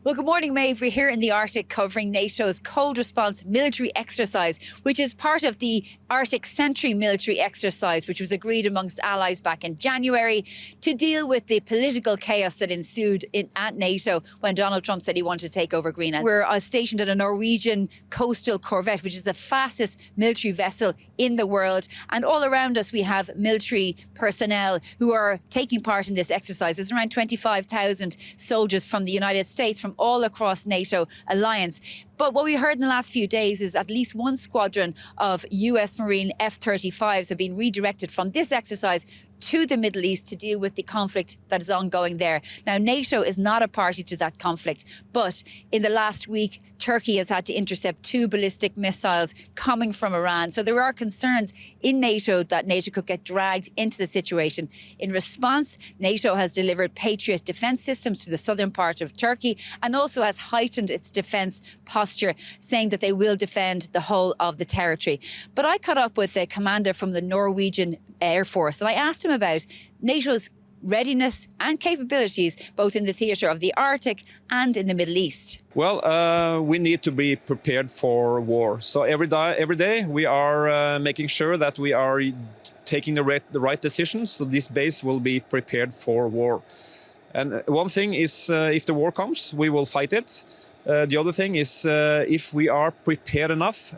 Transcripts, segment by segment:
Well, good morning, Maeve. We're here in the Arctic covering NATO's cold response military exercise, which is part of the Arctic Century military exercise, which was agreed amongst allies back in January to deal with the political chaos that ensued at NATO when Donald Trump said he wanted to take over Greenland. We're stationed at a Norwegian coastal corvette, which is the fastest military vessel in the world. And all around us, we have military personnel who are taking part in this exercise. There's around 25,000 soldiers from the United States, from all across NATO alliance. But what we heard in the last few days is at least one squadron of US Marine F-35s have been redirected from this exercise to the Middle East to deal with the conflict that is ongoing there. Now, NATO is not a party to that conflict, but in the last week, Turkey has had to intercept 2 ballistic missiles coming from Iran. So there are concerns in NATO that NATO could get dragged into the situation. In response, NATO has delivered Patriot defense systems to the southern part of Turkey and also has heightened its defense posture, saying that they will defend the whole of the territory. But I caught up with a commander from the Norwegian Air Force and I asked him about NATO's readiness and capabilities, both in the theatre of the Arctic and in the Middle East. Well, we need to be prepared for war. So every day we are making sure that we are taking the right decisions. So this base will be prepared for war. And one thing is, if the war comes, we will fight it. The other thing is, if we are prepared enough,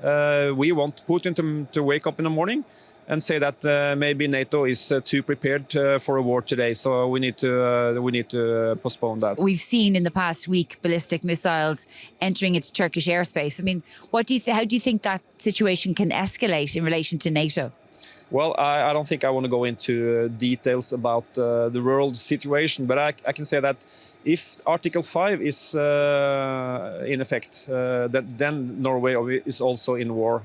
we want Putin to wake up in the morning and say that maybe NATO is too prepared for a war today, so we need to postpone that. We've seen in the past week ballistic missiles entering into Turkish airspace. I mean, how do you think that situation can escalate in relation to NATO? Well, I don't think I want to go into details about the world situation, but I can say that if Article 5 is in effect, then Norway is also in war,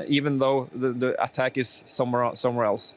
even though the attack is somewhere else.